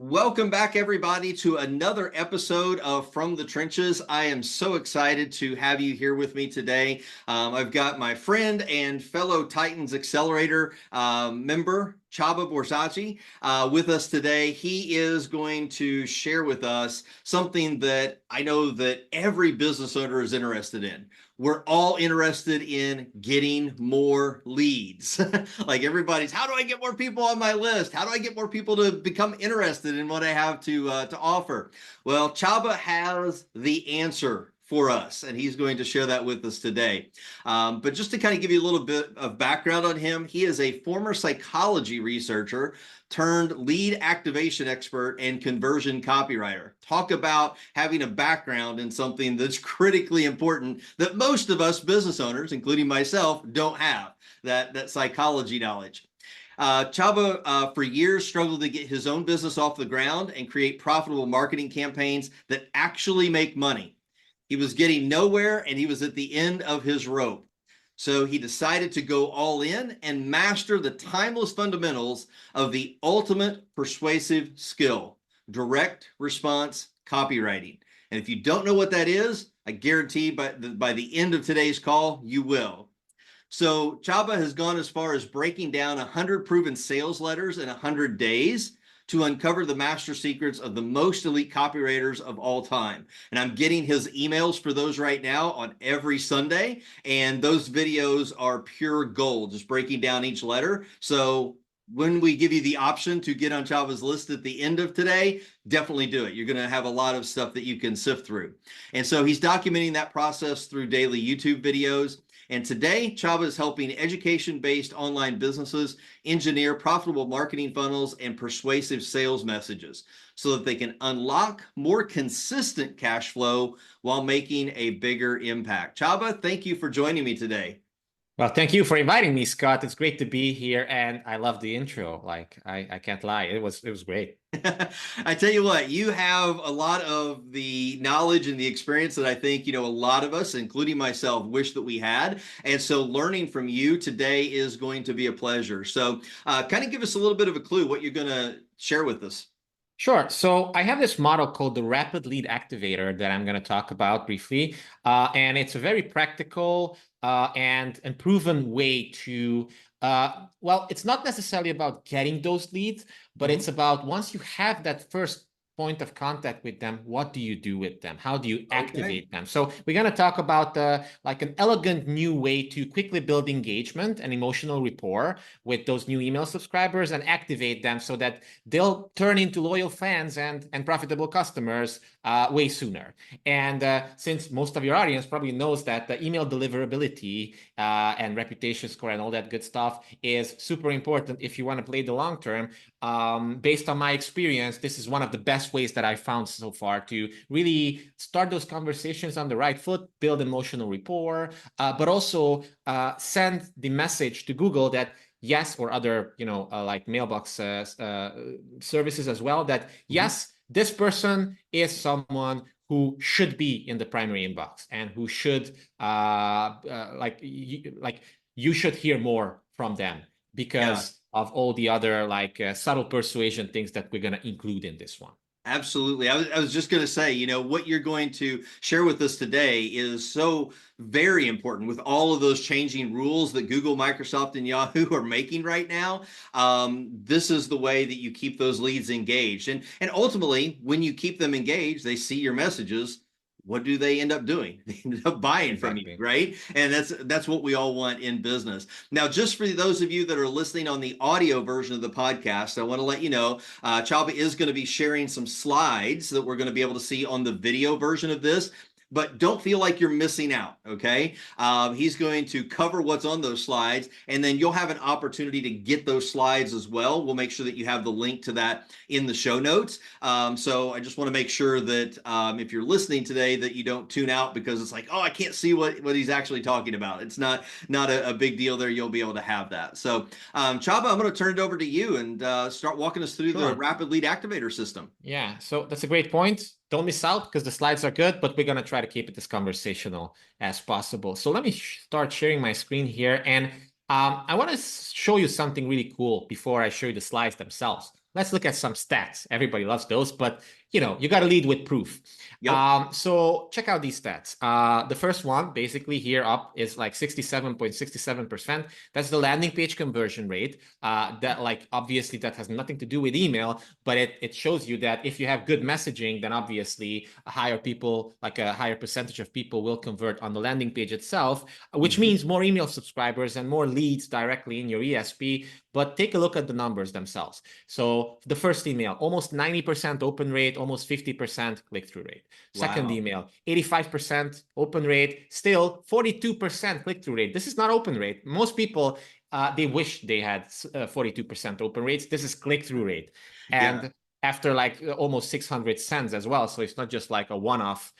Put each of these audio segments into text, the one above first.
Welcome back, everybody, to another episode of From the Trenches. I am so excited to have you here with me today. I've got my friend and fellow Titans Accelerator member, Csaba Borzási, with us today. He is going to share with us something that I know that every business owner is interested in. We're all interested in getting more leads. Like everybody's, how do I get more people on my list? How do I get more people to become interested in what I have to offer? Well, Csaba has the answer for us, and he's going to share that with us today. But just to kind of give you a little bit of background on him, he is a former psychology researcher turned lead activation expert and conversion copywriter. Talk about having a background in something that's critically important that most of us business owners, including myself, don't have, that psychology knowledge. Csaba, for years, struggled to get his own business off the ground and create profitable marketing campaigns that actually make money. He was getting nowhere and he was at the end of his rope. So he decided to go all in and master the timeless fundamentals of the ultimate persuasive skill, direct response copywriting. And if you don't know what that is, I guarantee by the end of today's call, you will. So Csaba has gone as far as breaking down 100 proven sales letters in 100 days to uncover the master secrets of the most elite copywriters of all time. And I'm getting his emails for those right now on every Sunday. And those videos are pure gold, just breaking down each letter. So when we give you the option to get on Csaba's list at the end of today, definitely do it. You're going to have a lot of stuff that you can sift through. And so he's documenting that process through daily YouTube videos. And today, Csaba is helping education-based online businesses engineer profitable marketing funnels and persuasive sales messages so that they can unlock more consistent cash flow while making a bigger impact. Csaba, thank you for joining me today. Well, thank you for inviting me, Scott. It's great to be here, and I love the intro. Like, I can't lie. It was great. I tell you what, you have a lot of the knowledge and the experience that I think, a lot of us, including myself, wish that we had. And so learning from you today is going to be a pleasure. So kind of give us a little bit of a clue what you're going to share with us. Sure. So I have this model called the Rapid Lead Activator that I'm going to talk about briefly. And it's a very practical and proven way to, well, it's not necessarily about getting those leads, but it's about once you have that first point of contact with them, what do you do with them? How do you activate them? So we're going to talk about like an elegant new way to quickly build engagement and emotional rapport with those new email subscribers and activate them so that they'll turn into loyal fans and profitable customers way sooner. And since most of your audience probably knows that the email deliverability and reputation score and all that good stuff is super important if you want to play the long term. Based on my experience, this is one of the best ways that I found so far to really start those conversations on the right foot, build emotional rapport, but also send the message to Google that yes, or other, like mailbox services as well, that yes, this person is someone who should be in the primary inbox and who should you should hear more from them because of all the other subtle persuasion things that we're going to include in this one. Absolutely. I was just going to say, what you're going to share with us today is so very important with all of those changing rules that Google, Microsoft, and Yahoo are making right now. This is the way that you keep those leads engaged. And ultimately, when you keep them engaged, they see your messages. What do they end up doing? They end up buying from you, right? And that's what we all want in business. Now, just for those of you that are listening on the audio version of the podcast, I want to let you know, Csaba is going to be sharing some slides that we're going to be able to see on the video version of this. But don't feel like you're missing out, okay? He's going to cover what's on those slides, and then you'll have an opportunity to get those slides as well. We'll make sure that you have the link to that in the show notes. So I just want to make sure that if you're listening today, that you don't tune out because it's like, oh, I can't see what he's actually talking about. It's not a big deal there. You'll be able to have that. So Csaba, I'm going to turn it over to you and start walking us through the Rapid Lead Activator system. Yeah, so that's a great point. Don't miss out because the slides are good, but we're going to try to keep it as conversational as possible. So let me start sharing my screen here. And I want to show you something really cool before I show you the slides themselves. let's look at some stats. Everybody loves those, but you got to lead with proof. Yep. So check out these stats. The first one, basically here up, is like 67.67%. That's the landing page conversion rate. That like obviously that has nothing to do with email, but it shows you that if you have good messaging, then obviously a higher percentage of people will convert on the landing page itself, which Mhm. means more email subscribers and more leads directly in your ESP. But take a look at the numbers themselves. So the first email, almost 90% open rate, almost 50% click-through rate. Second Wow. email, 85% open rate, still 42% click-through rate. This is not open rate. Most people, they wish they had 42% open rates. This is click-through rate. Yeah. And after like almost 600 sends as well. So it's not just like a one-off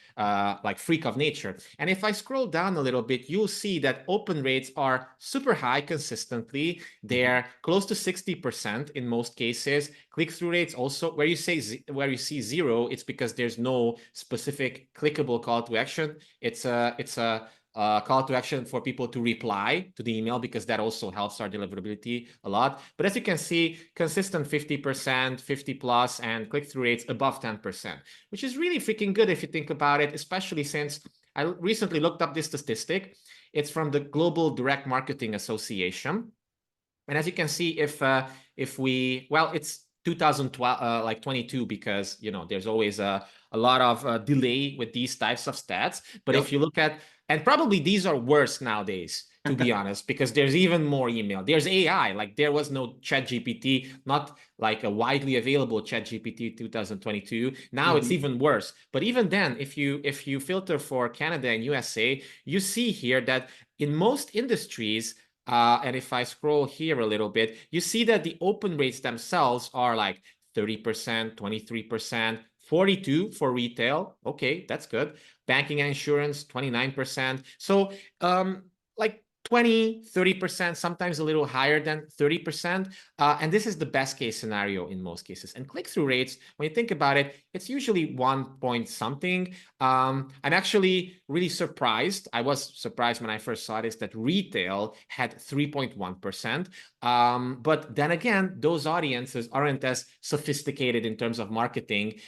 like freak of nature. And if I scroll down a little bit, you'll see that open rates are super high consistently. Mhm. They're close to 60% in most cases. Click-through rates also, where you see zero, it's because there's no specific clickable call to action. It's a call to action for people to reply to the email, because that also helps our deliverability a lot. But as you can see, consistent 50%, 50 plus, and click-through rates above 10%, which is really freaking good if you think about it, especially since I recently looked up this statistic. It's from the Global Direct Marketing Association. And as you can see, if we, well, it's 2012, like 22, because there's always a lot of delay with these types of stats. But if Yep. you look at, and probably these are worse nowadays, to be honest, because there's even more email. There's AI. Like there was no Chat GPT, not like a widely available Chat GPT 2022. Now it's Mhm. even worse. But even then, if you filter for Canada and USA, you see here that in most industries, and if I scroll here a little bit, you see that the open rates themselves are like 30%, 23%, 42 for retail. Okay, that's good. Banking and insurance, 29%. So like 20, 30%, sometimes a little higher than 30%. And this is the best case scenario in most cases. And click-through rates, when you think about it, it's usually 1 point something. I'm actually really surprised. I was surprised when I first saw this, that retail had 3.1%. But then again, those audiences aren't as sophisticated in terms of marketing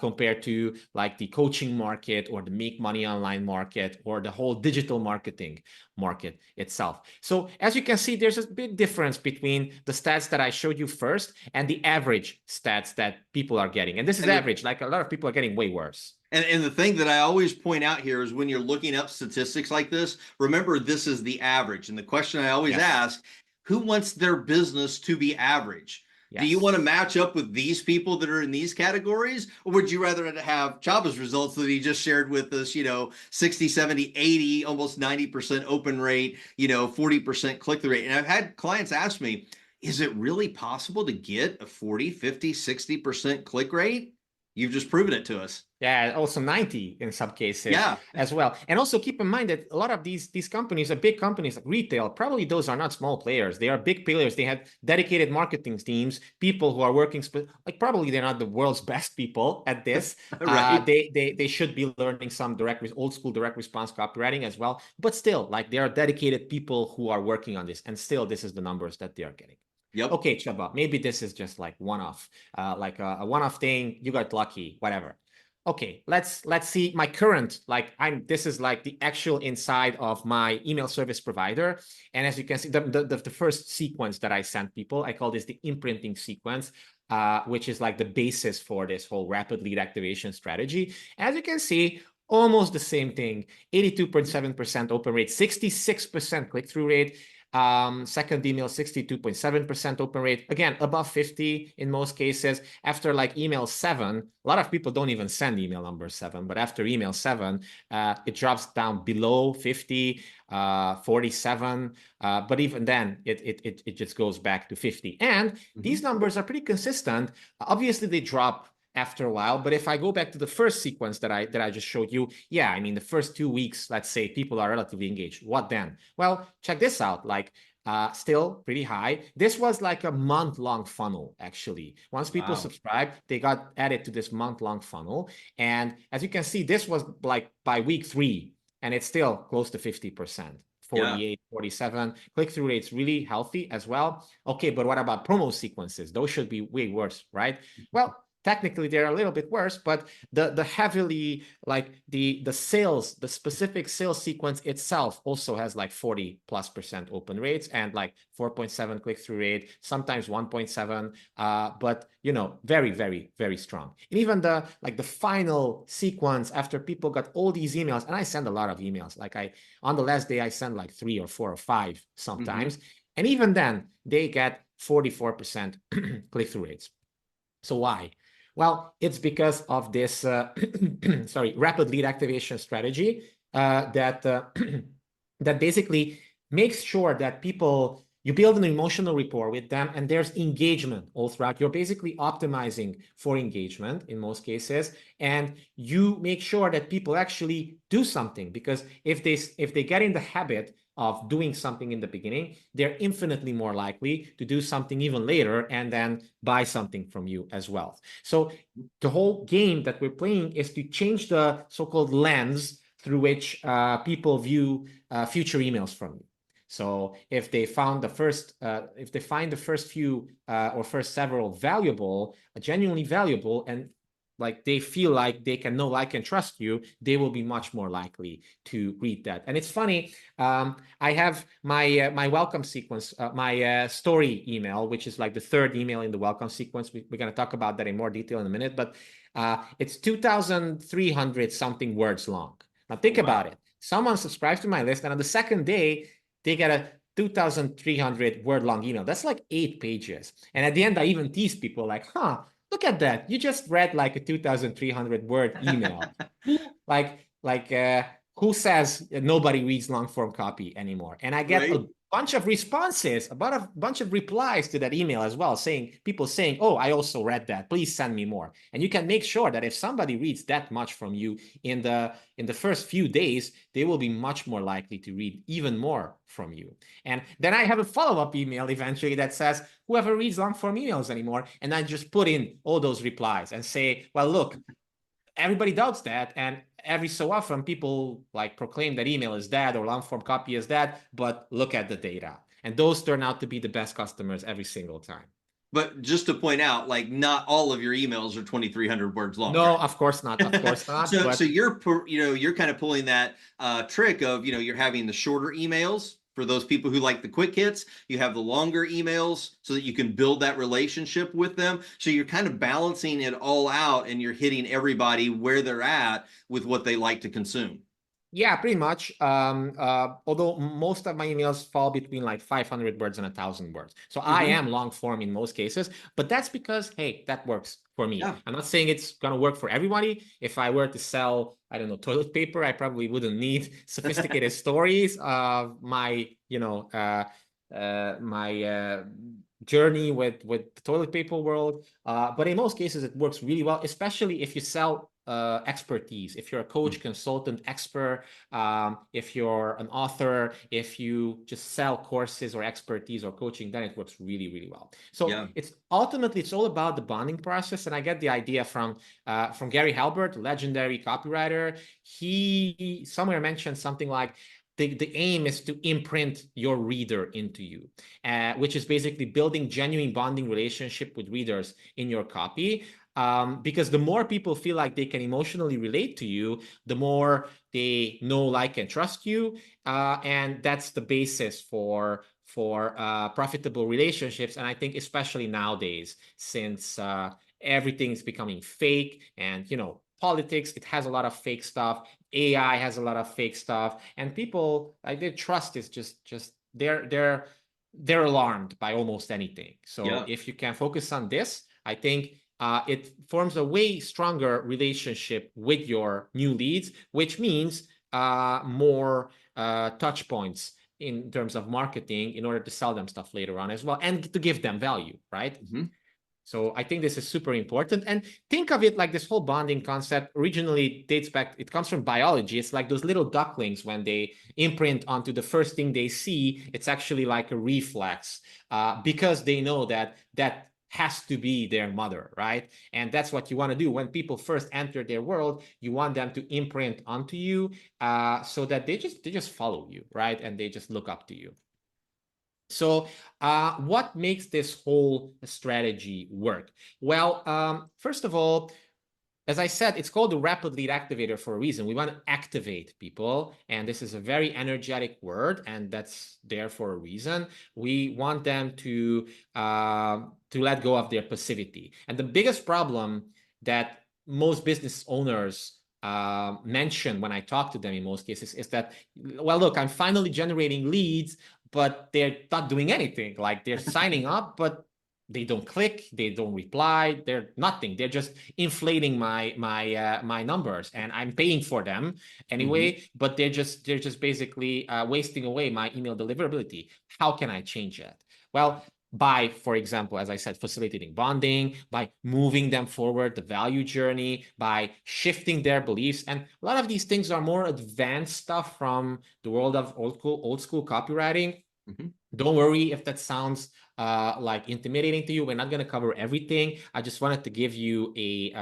compared to like the coaching market or the make money online market or the whole digital marketing market itself. So as you can see, there's a big difference between the stats that I showed you first and the average stats that people are getting. And this is And the average. Like a lot of people are getting way worse. and the thing that I always point out here is when you're looking up statistics like this, remember this is the average. And the question I always Yes. ask, who wants their business to be average? Do you want to Yes. match up with these people that are in these categories? Or would you rather have Chaba's results that he just shared with us, 60, 70, 80, almost 90% open rate, 40% click-through rate? And I've had clients ask me, is it really possible to get a 40, 50, 60% click rate? You've just proven it to us. Yeah, also 90 in some cases Yeah, as well. And also keep in mind that a lot of these companies are big companies like retail. Probably those are not small players. They are big players. They have dedicated marketing teams, people who are working like probably they're not the world's best people at this. right. They should be learning some old school direct response copywriting as well. But still, like they are dedicated people who are working on this. And still, this is the numbers that they are getting. Yep. Okay, Chaba, maybe this is just like one-off, like a one-off thing. You got lucky, whatever. Okay, let's see my current, like this is like the actual inside of my email service provider. And as you can see, the first sequence that I sent people, I call this the imprinting sequence, which is like the basis for this whole rapid lead activation strategy. As you can see, almost the same thing, 82.7% open rate, 66% click-through rate. Second email, 62.7% open rate. Again, above 50 in most cases. After like email 7, a lot of people don't even send email number 7, but after email 7, it drops down below 50, 47. But even then, it just goes back to 50. And Mhm. these numbers are pretty consistent. Obviously, they drop after a while. But if I go back to the first sequence that I just showed you, yeah, I mean, the first 2 weeks, let's say people are relatively engaged. What then? Well, check this out. Like, still pretty high. This was like a month-long funnel, actually. Once people Wow. subscribed, they got added to this month-long funnel. And as you can see, this was like by week 3, and it's still close to 50%. 48, 47. Click-through rates really healthy as well. Okay, but what about promo sequences? Those should be way worse, right? Well, technically they're a little bit worse, but the heavily like the sales, the specific sales sequence itself also has like 40+% open rates and like 4.7 click-through rate, sometimes 1.7, but you know, very, very, very strong. And even the final sequence after people got all these emails, and I send a lot of emails, like on the last day I send like 3 or 4 or 5 sometimes, and even then they get 44% click-through rates. So why? Well, it's because of this rapid lead activation strategy that that basically makes sure that you build an emotional rapport with them and there's engagement all throughout. You're basically optimizing for engagement in most cases, and you make sure that people actually do something, because if they get in the habit of doing something in the beginning, they're infinitely more likely to do something even later and then buy something from you as well. So the whole game that we're playing is to change the so-called lens through which people view future emails from you. So if they find the first few or first several valuable, genuinely valuable, and like they feel like they can know, like, and trust you, they will be much more likely to read that. And it's funny, I have my welcome sequence, my story email, which is like the third email in the welcome sequence. We're going to talk about that in more detail in a minute, but it's 2,300 something words long. Now think about it. Someone subscribes to my list, and on the second day, they get a 2,300 word long email. That's like 8 pages. And at the end, I even tease people like, look at that. You just read like a 2,300 word email. Who says nobody reads long form copy anymore? And I get a bunch of responses, about a bunch of replies to that email as well, people saying, oh, I also read that. Please send me more. And you can make sure that if somebody reads that much from you in the first few days, they will be much more likely to read even more from you. And then I have a follow-up email eventually that says, whoever reads long form emails anymore, and I just put in all those replies and say, well, look, everybody doubts that, and every so often people like proclaim that email is dead or long form copy is dead, but look at the data, and those turn out to be the best customers every single time. But just to point out, like, not all of your emails are 2,300 words long. No, right? Of course not. Of course not. So you're kind of pulling that trick of, you're having the shorter emails for those people who like the quick hits. You have the longer emails so that you can build that relationship with them. So you're kind of balancing it all out, and you're hitting everybody where they're at with what they like to consume. Yeah, pretty much. Although most of my emails fall between like 500 words and 1,000 words. So I am long form in most cases, but that's because, hey, that works for me. Yeah. I'm not saying it's going to work for everybody. If I were to sell, I don't know, toilet paper, I probably wouldn't need sophisticated stories of my, my journey with the toilet paper world. But in most cases, it works really well, especially if you sell expertise. If you're a coach, consultant, expert, if you're an author, if you just sell courses or expertise or coaching, then it works really, really well. So it's all about the bonding process. And I get the idea from Gary Halbert, legendary copywriter. He somewhere mentioned something like, the aim is to imprint your reader into you, which is basically building genuine bonding relationship with readers in your copy. Because the more people feel like they can emotionally relate to you, the more they know, like, and trust you. And that's the basis for profitable relationships. And I think especially nowadays, since everything is becoming fake, and, politics, it has a lot of fake stuff. AI has a lot of fake stuff, and people, like, their trust is just they're alarmed by almost anything. So if you can focus on this, I think it forms a way stronger relationship with your new leads, which means more touch points in terms of marketing in order to sell them stuff later on as well, and to give them value, right? So I think this is super important. And think of it like this whole bonding concept originally dates back, it comes from biology. It's like those little ducklings, when they imprint onto the first thing they see, it's actually like a reflex, because they know that has to be their mother, right? And that's what you want to do. When people first enter their world, you want them to imprint onto you, so that they just follow you, right? And they just look up to you. So what makes this whole strategy work? Well, first of all, as I said, it's called the rapid lead activator for a reason. We want to activate people, and this is a very energetic word, and that's there for a reason. We want them to let go of their passivity. And the biggest problem that most business owners mention when I talk to them in most cases is that, well, look, I'm finally generating leads, but they're not doing anything. Like, they're signing up, but they don't click, they don't reply, they're nothing. They're just inflating my numbers, and I'm paying for them anyway, but they're just basically wasting away my email deliverability. How can I change that? Well, by, for example, as I said, facilitating bonding, by moving them forward the value journey, by shifting their beliefs. And a lot of these things are more advanced stuff from the world of old school copywriting. Don't worry if that sounds like intimidating to you. We're not going to cover everything. I just wanted to give you a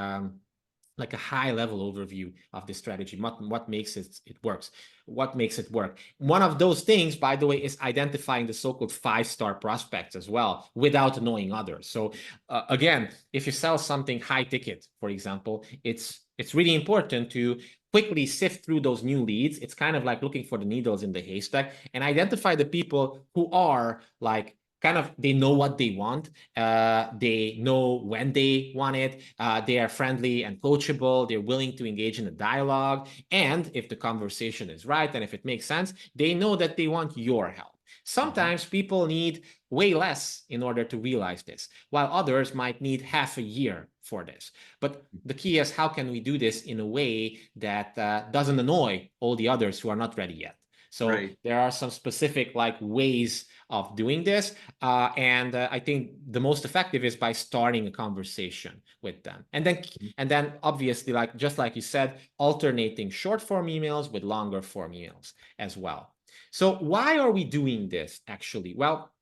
like a high level overview of this strategy, what makes it works, what makes it work. One of those things, by the way, is identifying the so-called 5-star prospects as well, without knowing others. So again, if you sell something high ticket, for example, it's really important to quickly sift through those new leads. It's kind of like looking for the needles in the haystack, and identify the people who are like, kind of, they know what they want, they know when they want it, they are friendly and coachable, they're willing to engage in a dialogue, and if the conversation is right and if it makes sense, they know that they want your help. Sometimes people need way less in order to realize this, while others might need half a year for this. But the key is, how can we do this in a way that doesn't annoy all the others who are not ready yet? So there are some specific like ways of doing this. And I think the most effective is by starting a conversation with them. And then obviously, like, just like you said, alternating short form emails with longer form emails as well. So why are we doing this actually? Well,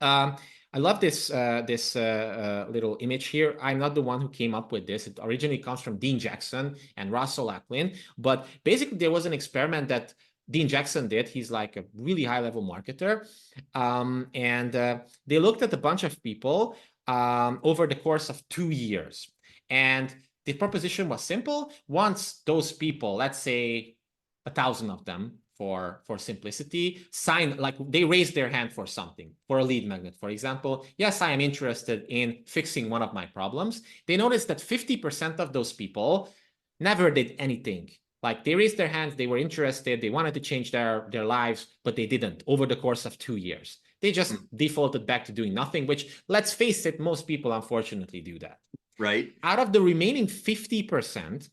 I love this little image here. I'm not the one who came up with this. It originally comes from Dean Jackson and Russell Acklin. But basically, there was an experiment that Dean Jackson did. He's like a really high-level marketer. And they looked at a bunch of people over the course of 2 years. And the proposition was simple. Once those people, let's say 1,000 of them, for simplicity, sign, like, they raise their hand for something, for a lead magnet, for example. Yes, I am interested in fixing one of my problems. They noticed that 50% of those people never did anything. Like, they raised their hands, they were interested, they wanted to change their lives, but they didn't over the course of 2 years. They just defaulted back to doing nothing, which, let's face it, most people unfortunately do that. Right. Out of the remaining 50%,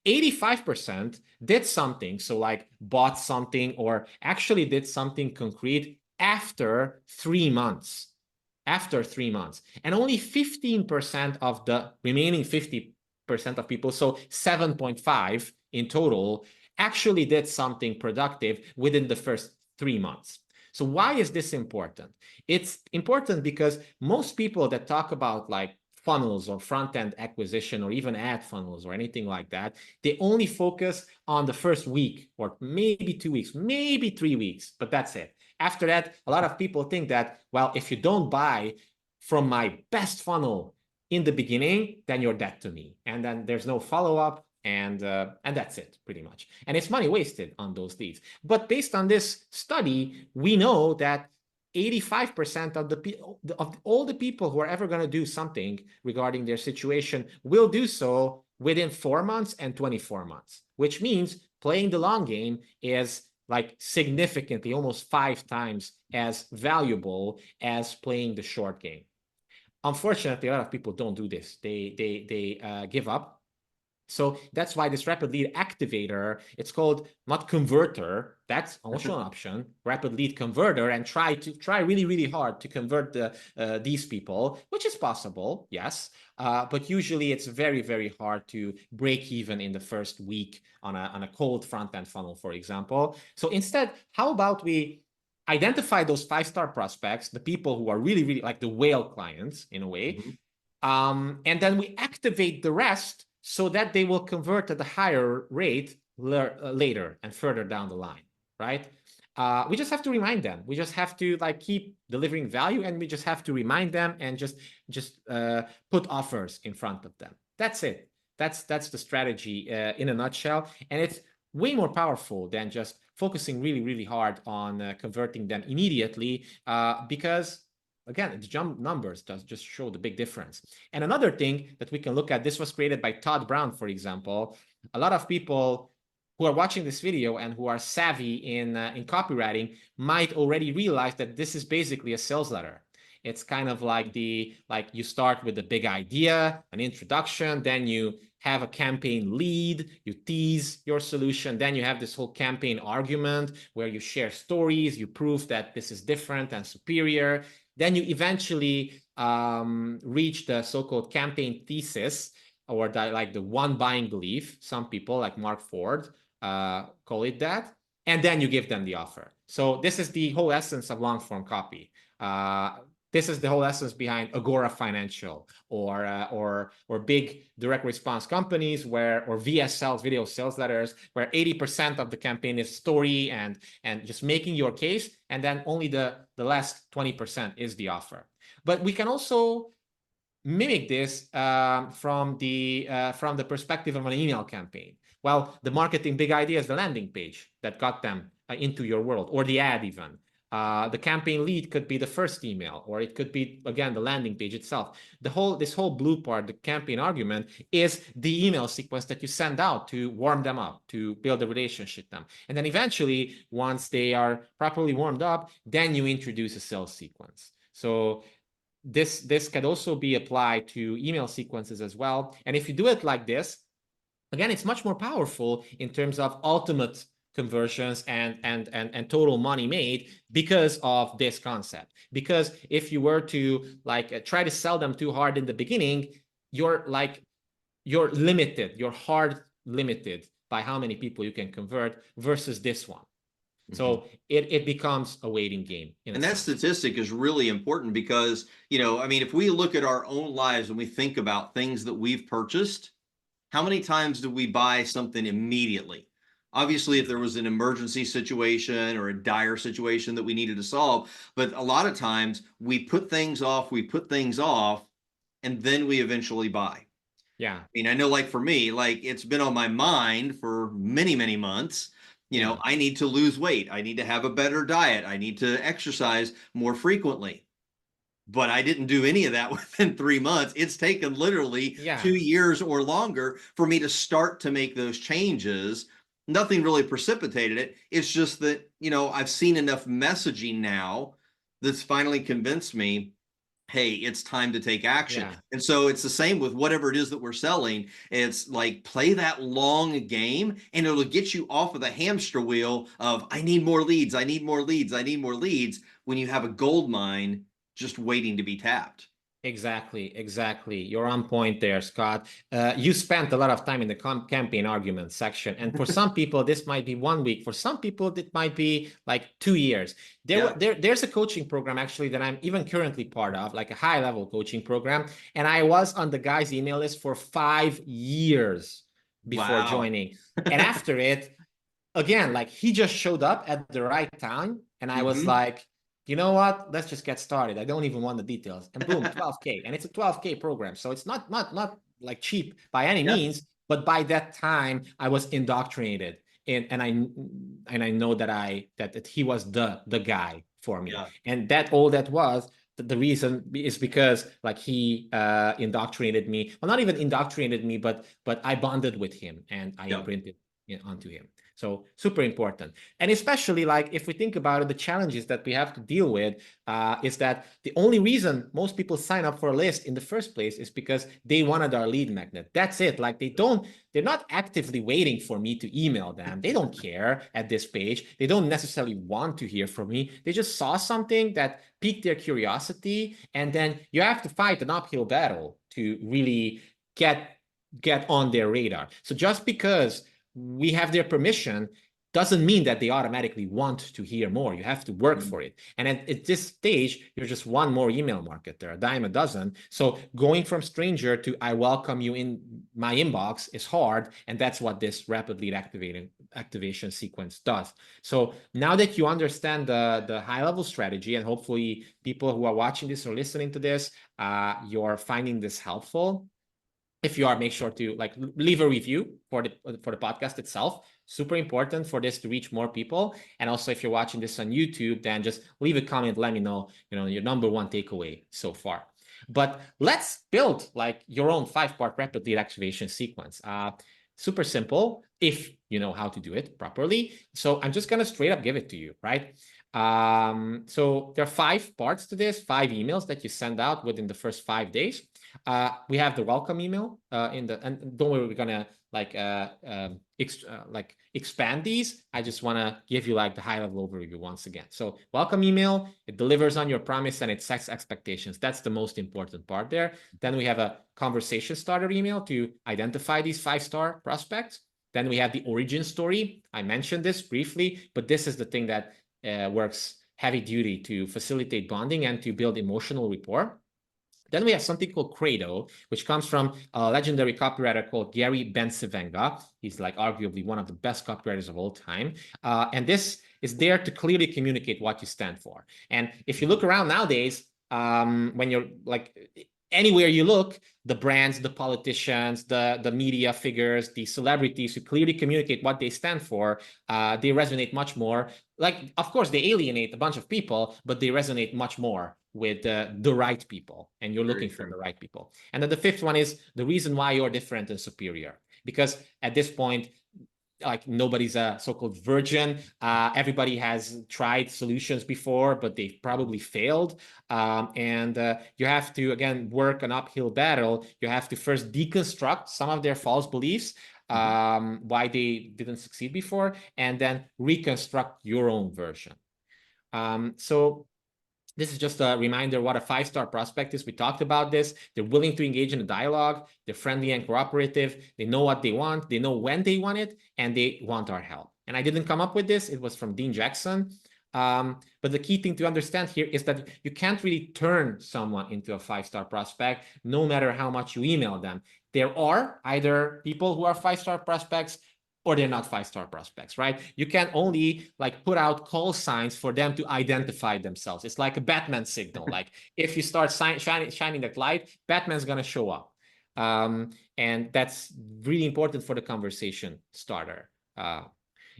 85% did something, so like bought something or actually did something concrete after 3 months. After 3 months. And only 15% of the remaining 50% of people, so 7.5 in total, actually did something productive within the first 3 months. So why is this important? It's important because most people that talk about like funnels or front-end acquisition or even ad funnels or anything like that, they only focus on the first week or maybe 2 weeks, maybe 3 weeks, but that's it. After that, a lot of people think that, well, if you don't buy from my best funnel in the beginning, then you're dead to me. And then there's no follow-up, and that's it, pretty much. And it's money wasted on those leads. But based on this study, we know that 85% of all the people who are ever going to do something regarding their situation will do so within 4 months and 24 months, which means playing the long game is like significantly, almost 5 times as valuable as playing the short game. Unfortunately, a lot of people don't do this. They give up. So that's why this rapid lead activator, it's called not converter, that's also an option, rapid lead converter, and try really, really hard to convert these people, which is possible, yes. But usually it's very, very hard to break even in the first week on a cold front-end funnel, for example. So instead, how about we identify those 5-star prospects, the people who are really, really like the whale clients in a way. Mhm. And then we activate the rest so that they will convert at a higher rate later and further down the line, right? We just have to remind them. We just have to like keep delivering value, and we just have to remind them and just put offers in front of them. That's it. That's the strategy in a nutshell, and it's way more powerful than just focusing really, really hard on converting them immediately, because again, the jump numbers does just show the big difference. And another thing that we can look at, this was created by Todd Brown, for example. A lot of people who are watching this video and who are savvy in copywriting might already realize that this is basically a sales letter. It's kind of like you start with a big idea, an introduction, then you have a campaign lead, you tease your solution, then you have this whole campaign argument where you share stories, you prove that this is different and superior. Then you eventually reach the so-called campaign thesis, or the one buying belief. Some people, like Mark Ford, call it that. And then you give them the offer. So this is the whole essence of long-form copy. This is the whole essence behind Agora Financial or big direct response companies or VSLs, video sales letters, where 80% of the campaign is story and just making your case, and then only the last 20% is the offer. But we can also mimic this from the perspective of an email campaign. Well, the marketing big idea is the landing page that got them into your world, or the ad even. The campaign lead could be the first email, or it could be, again, the landing page itself. This whole blue part, the campaign argument, is the email sequence that you send out to warm them up, to build a relationship with them. And then eventually, once they are properly warmed up, then you introduce a sales sequence. So this can also be applied to email sequences as well. And if you do it like this, again, it's much more powerful in terms of ultimate conversions and total money made because of this concept. Because if you were to try to sell them too hard in the beginning, you're limited, you're hard limited by how many people you can convert versus this one. So it becomes a waiting game. And that statistic is really important because, I mean, if we look at our own lives and we think about things that we've purchased, how many times do we buy something immediately? Obviously, if there was an emergency situation or a dire situation that we needed to solve, but a lot of times we put things off, and then we eventually buy. Yeah. I mean, I know, like for me, it's been on my mind for many, many months. I need to lose weight. I need to have a better diet. I need to exercise more frequently. But I didn't do any of that within 3 months. It's taken literally 2 years or longer for me to start to make those changes. Nothing really precipitated it. It's just that, I've seen enough messaging now that's finally convinced me, hey, it's time to take action. Yeah. And so it's the same with whatever it is that we're selling. It's like, play that long game and it'll get you off of the hamster wheel of, I need more leads, I need more leads, I need more leads, when you have a gold mine just waiting to be tapped. Exactly. You're on point there, Scott. You spent a lot of time in the campaign argument section. And for some people, this might be 1 week. For some people, it might be like 2 years. There's a coaching program actually that I'm even currently part of, like a high-level coaching program. And I was on the guy's email list for 5 years before joining. And after it, again, he just showed up at the right time. And I was like, you know what? Let's just get started. I don't even want the details. And boom, 12K. And it's a 12K program. So it's not like cheap by any means, but by that time I was indoctrinated and I know that he was the guy for me. And that was the reason is because he indoctrinated me. Well, not even indoctrinated me, but I bonded with him and I imprinted onto him. So super important. And especially if we think about it, the challenges that we have to deal with is that the only reason most people sign up for a list in the first place is because they wanted our lead magnet. That's it. They're not actively waiting for me to email them. They don't care at this page. They don't necessarily want to hear from me. They just saw something that piqued their curiosity. And then you have to fight an uphill battle to really get on their radar. So just because we have their permission, doesn't mean that they automatically want to hear more. You have to work for it. And at this stage, you're just one more email marketer, a dime a dozen. So going from stranger to I welcome you in my inbox is hard. And that's what this rapid lead activation sequence does. So now that you understand the high level strategy, and hopefully people who are watching this or listening to this, you're finding this helpful. If you are, make sure to like leave a review for the podcast itself. Super important for this to reach more people. And also, if you're watching this on YouTube, then just leave a comment. Let me know, your number one takeaway so far. But let's build like your own 5-part rapid lead activation sequence. Super simple if you know how to do it properly. So I'm just gonna straight up give it to you, right? So there are 5 parts to this, 5 emails that you send out within the first 5 days. We have the welcome email and don't worry, we're gonna expand these. I just want to give you like the high level overview once again. So welcome email, it delivers on your promise and it sets expectations. That's the most important part there. Then we have a conversation starter email to identify these 5-star prospects. Then we have the origin story. I mentioned this briefly, but this is the thing that works heavy duty to facilitate bonding and to build emotional rapport. Then we have something called Credo, which comes from a legendary copywriter called Gary Bencivenga. He's like arguably one of the best copywriters of all time. And this is there to clearly communicate what you stand for. And if you look around nowadays, when you're like anywhere you look, the brands, the politicians, the media figures, the celebrities who clearly communicate what they stand for, they resonate much more. Like, of course, they alienate a bunch of people, but they resonate much more with the right people, and you're looking for the right people. And then the 5th one is the reason why you're different and superior. Because at this point, like nobody's a so-called virgin. Everybody has tried solutions before, but they've probably failed. And you have to, again, work an uphill battle. You have to first deconstruct some of their false beliefs, why they didn't succeed before, and then reconstruct your own version. So this is just a reminder what a 5-star prospect is. We talked about this. They're willing to engage in a dialogue. They're friendly and cooperative. They know what they want. They know when they want it, and they want our help. And I didn't come up with this. It was from Dean Jackson. But the key thing to understand here is that you can't really turn someone into a 5-star prospect, no matter how much you email them. There are either people who are 5-star prospects or they're not 5-star prospects, right? You can only like put out call signs for them to identify themselves. It's like a Batman signal. Like if you start shining that light, Batman's gonna show up. And that's really important for the conversation starter.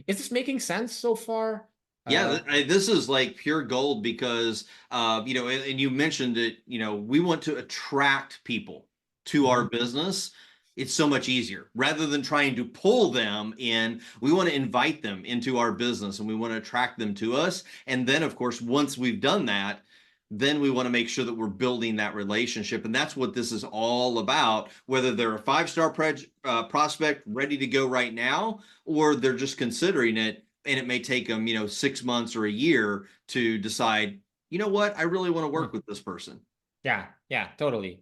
Is this making sense so far? Yeah, this is like pure gold because, and you mentioned it, we want to attract people to our business. It's so much easier rather than trying to pull them in. We want to invite them into our business and we want to attract them to us. And then, of course, once we've done that, then we want to make sure that we're building that relationship. And that's what this is all about, whether they're a 5-star prospect ready to go right now, or they're just considering it. And it may take them, 6 months or a year to decide, you know what, I really want to work with this person. Yeah, totally.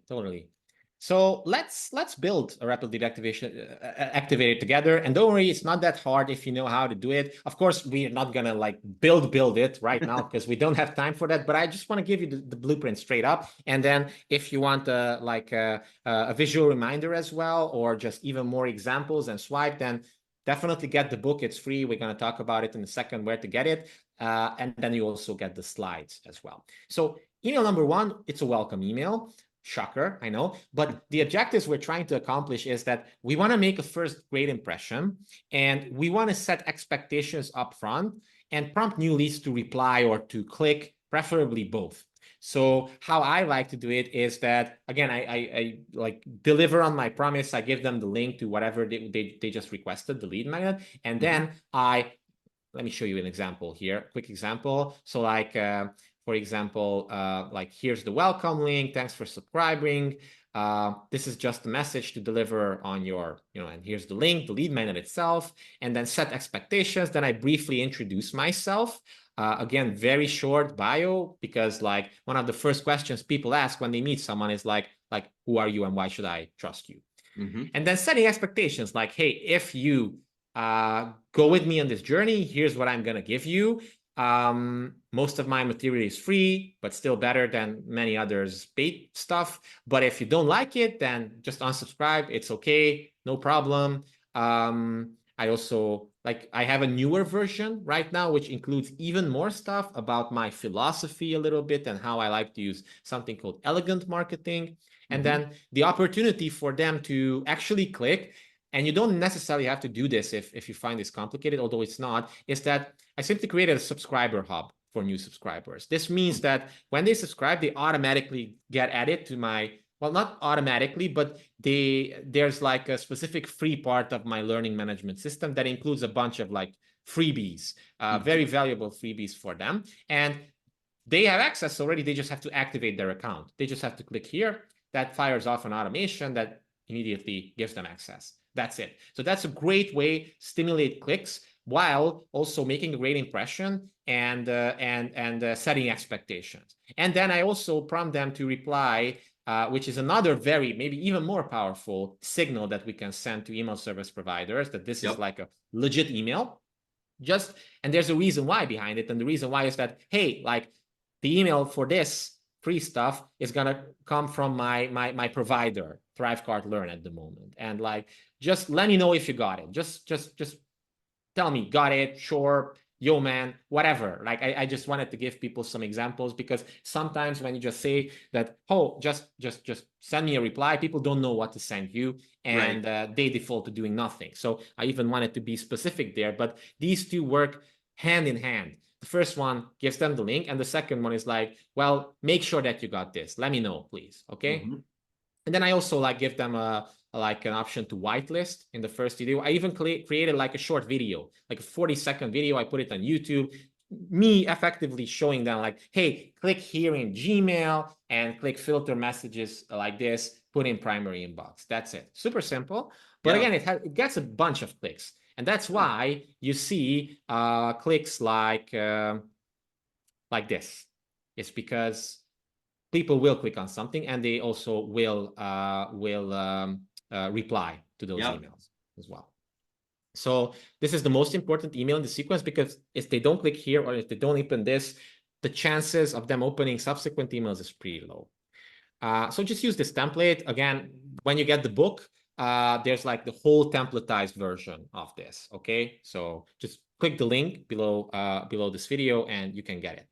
So let's build a rapid lead activator together. And don't worry, it's not that hard if you know how to do it. Of course, we're not gonna like build it right now because we don't have time for that. But I just want to give you the blueprint straight up. And then if you want a visual reminder as well, or just even more examples and swipe, then definitely get the book. It's free. We're gonna talk about it in a second where to get it. And then you also get the slides as well. So email number 1, it's a welcome email. Shocker, I know. But the objectives we're trying to accomplish is that we want to make a first great impression, and we want to set expectations up front and prompt new leads to reply or to click, preferably both. So how I like to do it is that, again, I like deliver on my promise. I give them the link to whatever they just requested, the lead magnet. And then let me show you an example here, quick example. So like, for example, like here's the welcome link. Thanks for subscribing. This is just a message to deliver on your, and here's the link, the lead magnet itself, and then set expectations. Then I briefly introduce myself. Again, very short bio, because like one of the first questions people ask when they meet someone is like, who are you and why should I trust you? And then setting expectations like, hey, if you go with me on this journey. Here's what I'm going to give you. Most of my material is free, but still better than many others paid stuff. But if you don't like it, then just unsubscribe. It's okay. No problem. I also I have a newer version right now, which includes even more stuff about my philosophy a little bit and how I like to use something called elegant marketing. And then the opportunity for them to actually click, and you don't necessarily have to do this if you find this complicated, although it's not, is that I simply created a subscriber hub for new subscribers. This means that when they subscribe, they automatically get added to my, well, not automatically, but there's like a specific free part of my learning management system that includes a bunch of like freebies, very valuable freebies for them. And they have access already. They just have to activate their account. They just have to click here. That fires off an automation that immediately gives them access. That's it. So that's a great way to stimulate clicks while also making a great impression and setting expectations. And then I also prompt them to reply, which is another very, maybe even more powerful signal that we can send to email service providers, that this is like a legit email. And there's a reason why behind it. And the reason why is that, hey, like the email for this free stuff is gonna come from my provider, ThriveCart Learn at the moment, and like just let me know if you got it. Just tell me, got it, sure, yo man, whatever. Like I just wanted to give people some examples, because sometimes when you just say that, oh, just send me a reply, people don't know what to send you, and they default to doing nothing. So I even wanted to be specific there, but these two work hand in hand. The first one gives them the link, and the second one is like, well, make sure that you got this. Let me know, please. Okay. And then I also like give them like an option to whitelist in the first video. I even created like a short video, like a 40-second video. I put it on YouTube, me effectively showing them like, hey, click here in Gmail and click filter messages like this, put in primary inbox. That's it. Super simple. But again, it gets a bunch of clicks. And that's why you see clicks like this. It's because people will click on something, and they also will reply to those emails as well. So this is the most important email in the sequence, because if they don't click here or if they don't open this, the chances of them opening subsequent emails is pretty low. So just use this template. Again, when you get the book, there's like the whole templatized version of this. Okay, so just click the link below this video and you can get it.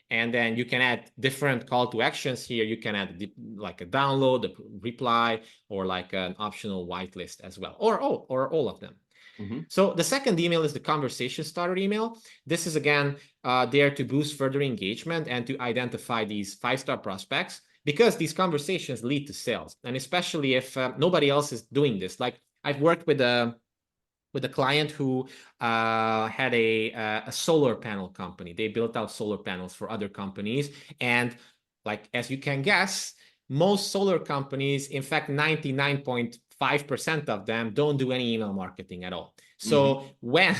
And then you can add different call to actions here. You can add like a download, a reply, or like an optional whitelist as well, or all of them. So the second email is the conversation starter email. This is again there to boost further engagement and to identify these 5-star prospects, because these conversations lead to sales. And especially if nobody else is doing this. Like I've worked with a client who had a solar panel company. They built out solar panels for other companies. And like, as you can guess, most solar companies, in fact, 99.5% of them don't do any email marketing at all. So when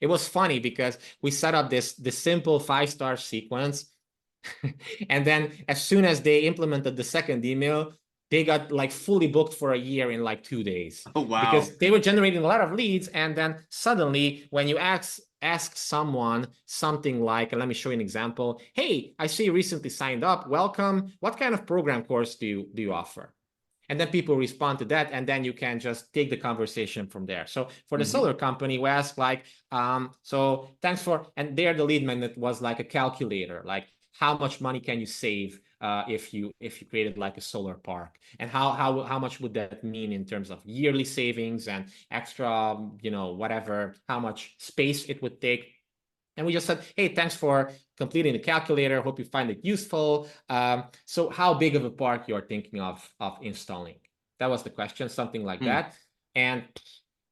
it was funny, because we set up this simple 5-star sequence, and then as soon as they implemented the second email, they got like fully booked for a year in like 2 days. Oh, wow. Because they were generating a lot of leads. And then suddenly when you ask someone something like, and let me show you an example. Hey, I see you recently signed up. Welcome. What kind of program course do you offer? And then people respond to that, and then you can just take the conversation from there. So for the solar company, we ask like, so thanks for, and there the lead magnet was like a calculator, like how much money can you save if you created like a solar park, and how much would that mean in terms of yearly savings and extra, whatever, how much space it would take. And we just said, hey, thanks for completing the calculator. Hope you find it useful. So how big of a park you're thinking of installing? That was the question, something like that. And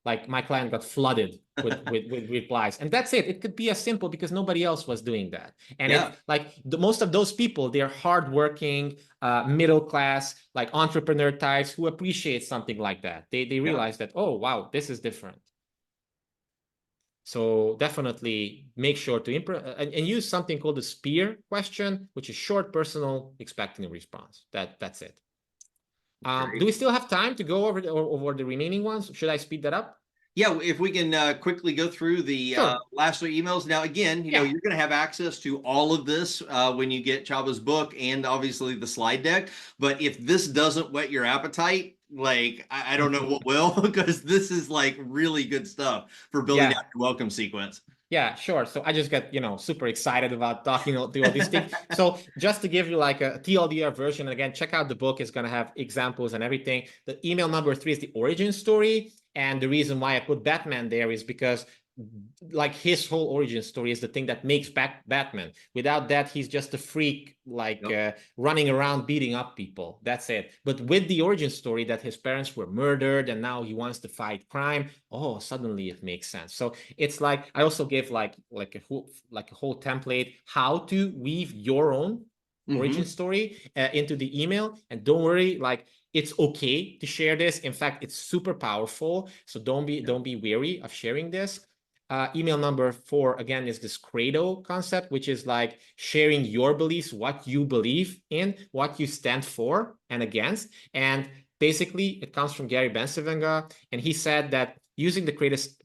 like my client got flooded with replies. And that's it. It could be as simple, because nobody else was doing that. And most of those people, they're hardworking, middle class, like entrepreneur types who appreciate something like that. They realize that, oh, wow, this is different. So definitely make sure to and use something called the SPEAR question, which is short, personal, expecting a response. That's it. Do we still have time to go over the remaining ones? Should I speed that up? Yeah, if we can quickly go through the Sure. last three emails. Now, again, Yeah. you're going to have access to all of this when you get Chaba's book and obviously the slide deck. But if this doesn't whet your appetite, like I don't know what will, because this is like really good stuff for building Yeah. out your welcome sequence. Yeah, sure. So I just get, super excited about talking through all these things. So just to give you like a TLDR version, and again, check out the book. It's going to have examples and everything. The email number 3 is the origin story. And the reason why I put Batman there is because like his whole origin story is the thing that makes Batman. Without that, he's just a freak, like Yep. running around beating up people. That's it. But with the origin story that his parents were murdered and now he wants to fight crime, oh, suddenly it makes sense. So it's like I also give like a whole template how to weave your own origin Mm-hmm. story into the email. And don't worry, like it's okay to share this. In fact, it's super powerful. So don't be weary of sharing this. Email number 4, again, is this credo concept, which is like sharing your beliefs, what you believe in, what you stand for and against. And basically, it comes from Gary Bencivenga. And he said that using the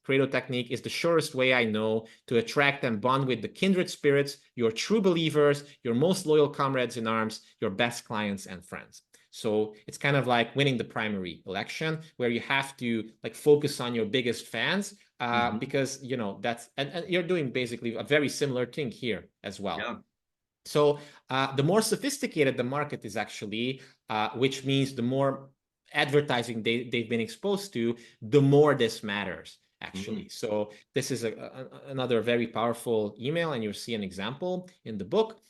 credo technique is the surest way I know to attract and bond with the kindred spirits, your true believers, your most loyal comrades in arms, your best clients and friends. So it's kind of like winning the primary election where you have to like focus on your biggest fans Mm-hmm. because that's and you're doing basically a very similar thing here as well. Yeah. So the more sophisticated the market is actually, which means the more advertising they've been exposed to, the more this matters Mm-hmm. actually. So this is another very powerful email, and you'll see an example in the book.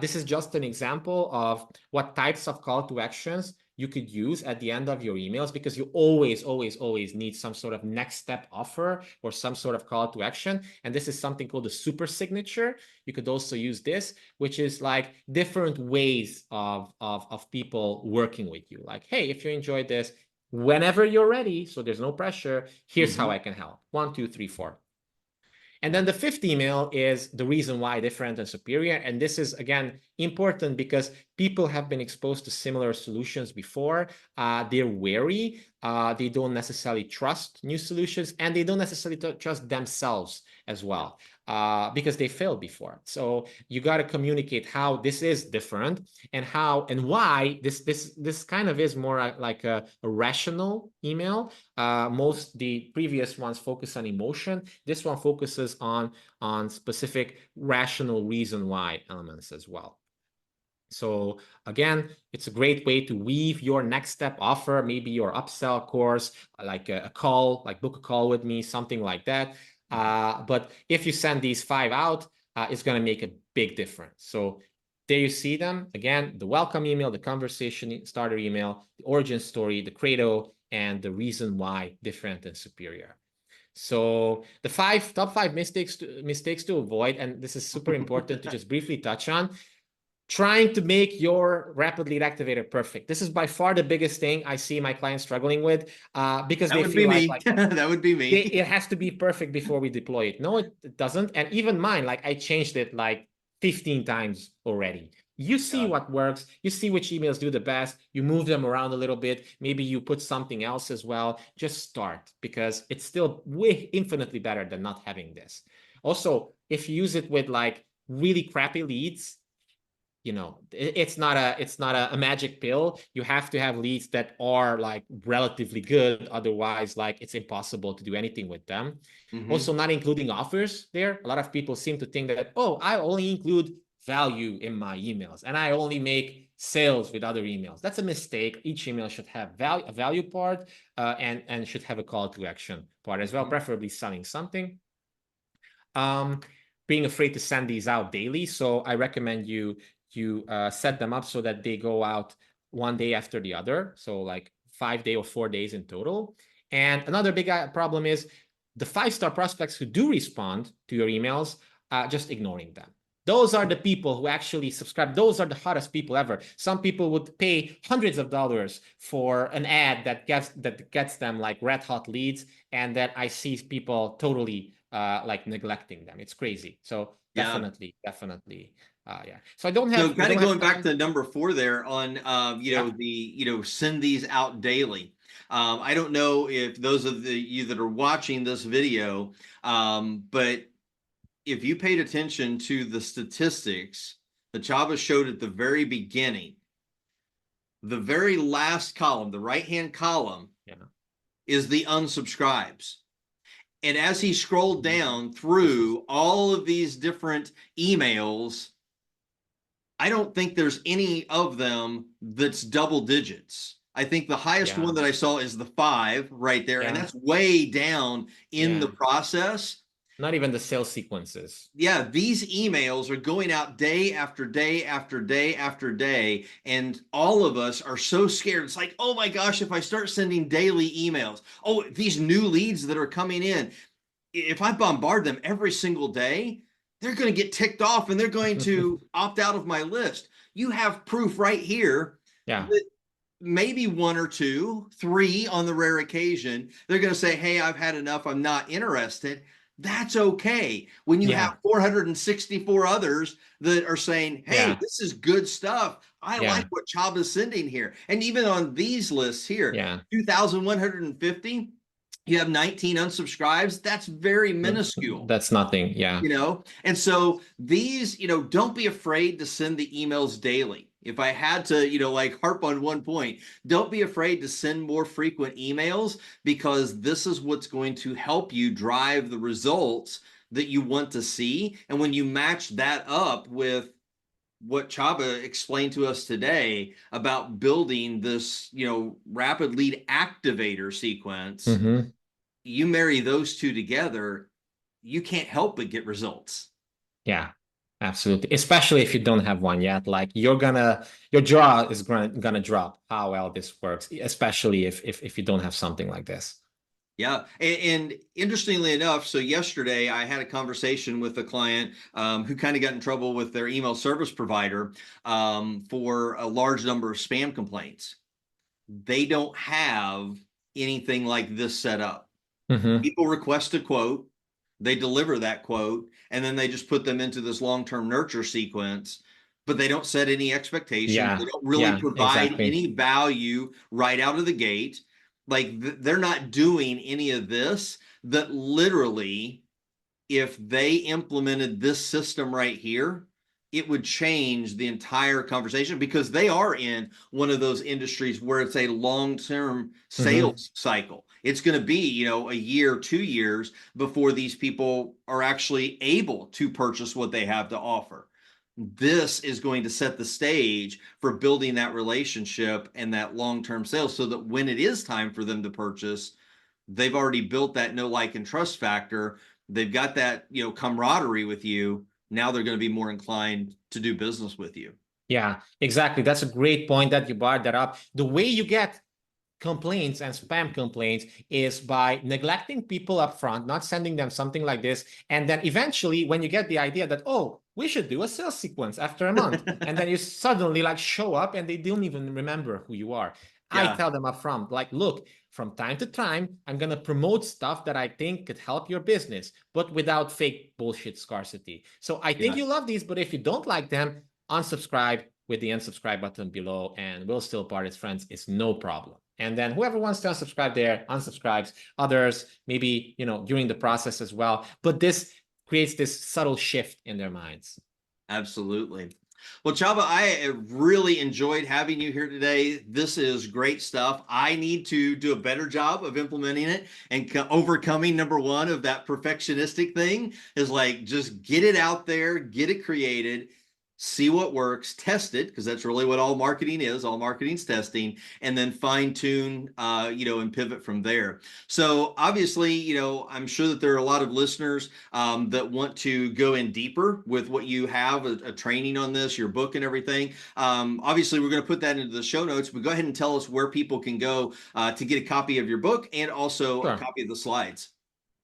This is just an example of what types of call to actions you could use at the end of your emails, because you always need some sort of next step offer or some sort of call to action. And this is something called the super signature. You could also use this, which is like different ways of people working with you. Like, hey, if you enjoyed this, whenever you're ready, so there's no pressure, here's how Mm-hmm. I can help. 1, 2, 3, 4. And then the 5th email is the reason why different and superior. And this is, again, important because people have been exposed to similar solutions before. They're wary. They don't necessarily trust new solutions, and they don't necessarily trust themselves as Yeah. well because they failed before. So you got to communicate how this is different and how and why this kind of is more like a rational email. Most the previous ones focus on emotion. This one focuses on specific rational reason why elements as well. So again, it's a great way to weave your next step offer, maybe your upsell course, like a call, like book a call with me, something like that. But if you send these 5 out, it's going to make a big difference. So there you see them. Again, the welcome email, the conversation starter email, the origin story, the credo, and the reason why different and superior. So the top five mistakes to avoid, and this is super important to just briefly touch on. Trying to make your rapid lead activator perfect. This is by far the biggest thing I see my clients struggling with because That they would be feel like me. That would be me. it has to be perfect before we deploy it. No, it doesn't. And even mine, like I changed it like 15 times already. You see Yeah. what works. You see which emails do the best. You move them around a little bit. Maybe you put something else as well. Just start because it's still way infinitely better than not having this. Also, if you use it with like really crappy leads, it's not a magic pill. You have to have leads that are like relatively good, otherwise like it's impossible to do anything with them. Mm-hmm. Also, not including offers there. A lot of people seem to think that, oh, I only include value in my emails and I only make sales with other emails. That's a mistake. Each email should have a value part and should have a call to action part as well, Mm-hmm. preferably selling something. um, Being afraid to send these out daily. So I recommend you set them up so that they go out one day after the other. So like 5 day or 4 days in total. And another big problem is the 5-star prospects who do respond to your emails, just ignoring them. Those are the people who actually subscribe. Those are the hottest people ever. Some people would pay hundreds of dollars for an ad that gets them like red hot leads, and that I see people totally like neglecting them. It's crazy. So Yeah. definitely, yeah. So So we kind don't of have going back time. to number 4 there on Yeah. send these out daily. I don't know if those of you that are watching this video, but if you paid attention to the statistics that Csaba showed at the very beginning, the very last column, the right-hand column, is the unsubscribes. And as he scrolled down through all of these different emails, I don't think there's any of them that's double digits. I think the highest one that I saw is the 5 right there, and that's way down in the process. Not even the sales sequences. Yeah, these emails are going out day after day after day after day, and all of us are so scared. It's like, oh my gosh, if I start sending daily emails, oh, these new leads that are coming in, if I bombard them every single day, they're going to get ticked off and they're going to opt out of my list. You have proof right here that maybe 1 or 2, 3 on the rare occasion, they're going to say, hey, I've had enough, I'm not interested. That's okay. When you have 464 others that are saying, hey, this is good stuff. I like what Csaba's sending here. And even on these lists here, 2,150, you have 19 unsubscribes. That's very minuscule. That's nothing. Yeah. You know, and so these, you know, don't be afraid to send the emails daily. If I had to, you know, like harp on one point, don't be afraid to send more frequent emails, because this is what's going to help you drive the results that you want to see. And when you match that up with what Csaba explained to us today about building this, you know, rapid lead activator sequence, you marry those two together, you can't help but get results. Yeah, absolutely. Especially if you don't have one yet, like your jaw is gonna drop how well this works, especially if you don't have something like this. Yeah. And interestingly enough, so yesterday I had a conversation with a client who kind of got in trouble with their email service provider for a large number of spam complaints. They don't have anything like this set up. People request a quote, they deliver that quote, and then they just put them into this long-term nurture sequence, but they don't set any expectations. They don't really provide any value right out of the gate. Like they're not doing any of this. That literally, if they implemented this system right here, it would change the entire conversation, because they are in one of those industries where it's a long-term sales cycle. It's going to be, you know, a year, 2 years before these people are actually able to purchase what they have to offer. This is going to set the stage for building that relationship and that long-term sales, so that when it is time for them to purchase, they've already built that know, like, and trust factor. They've got that, you know, camaraderie with you. Now they're going to be more inclined to do business with you. Yeah, exactly. That's a great point that you brought that up. The way you get complaints and spam complaints is by neglecting people up front, not sending them something like this. And then eventually, when you get the idea that, oh, we should do a sales sequence after a month, and then you suddenly like show up and they don't even remember who you are. I tell them up front, like, look, from time to time, I'm going to promote stuff that I think could help your business, but without fake bullshit scarcity. So I think you love these, but if you don't like them, unsubscribe with the unsubscribe button below, and we'll still part as friends. It's no problem. And then whoever wants to unsubscribe there, unsubscribes. Others, maybe, you know, during the process as well. But this creates this subtle shift in their minds. Absolutely. Well, Csaba, I really enjoyed having you here today. This is great stuff. I need to do a better job of implementing it and overcoming number one of that perfectionistic thing, is like, just get it out there, get it created, see what works, test it, because that's really what all marketing is. All marketing's testing, and then fine tune, you know, and pivot from there. So obviously, you know, I'm sure that there are a lot of listeners that want to go in deeper with what you have, a training on this, your book and everything. Obviously, we're going to put that into the show notes, but go ahead and tell us where people can go to get a copy of your book and also a copy of the slides.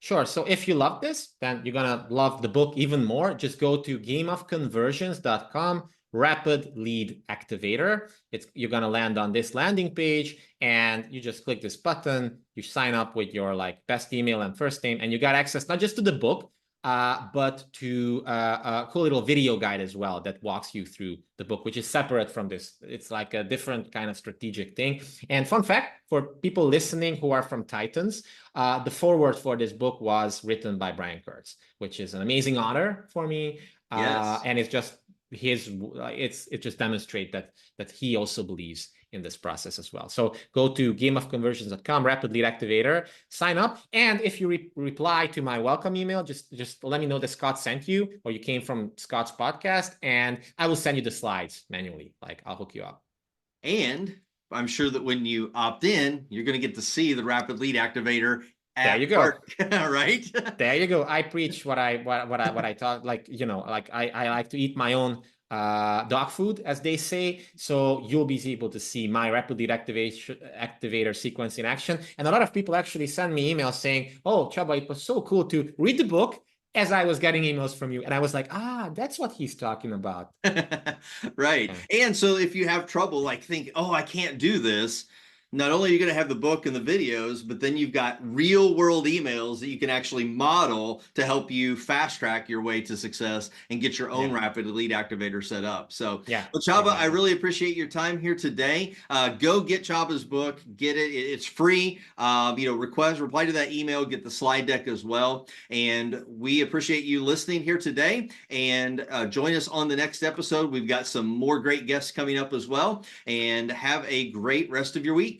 Sure. So if you love this, then you're going to love the book even more. Just go to gameofconversions.com, rapid lead activator. You're going to land on this landing page, and you just click this button. You sign up with your like best email and first name, and you got access not just to the book, but to a cool little video guide as well that walks you through the book, which is separate from this. It's like a different kind of strategic thing. And fun fact for people listening who are from Titans, the foreword for this book was written by Brian Kurtz, which is an amazing honor for me. Yes. And it's just it just demonstrates that he also believes in this process as well. So go to gameofconversions.com, Rapid Lead Activator, sign up. And if you reply to my welcome email, just let me know that Scott sent you or you came from Scott's podcast, and I will send you the slides manually. Like, I'll hook you up. And I'm sure that when you opt in, you're going to get to see the Rapid Lead Activator there at you go. work, right? There you go. I preach what I thought. Like, you know, like I like to eat my own dog food, as they say. So you'll be able to see my Rapid Lead Activator sequence in action. And a lot of people actually send me emails saying, "Oh, Csaba, it was so cool to read the book as I was getting emails from you." And I was like, that's what he's talking about. Right. Yeah. And so if you have trouble, like think, oh, I can't do this, not only are you going to have the book and the videos, but then you've got real world emails that you can actually model to help you fast track your way to success and get your own Rapid Lead Activator set up. So, Yeah, well, Csaba, I exactly. really appreciate your time here today. Go get Csaba's book, get it. It's free. Reply to that email, get the slide deck as well. And we appreciate you listening here today, and join us on the next episode. We've got some more great guests coming up as well, and have a great rest of your week.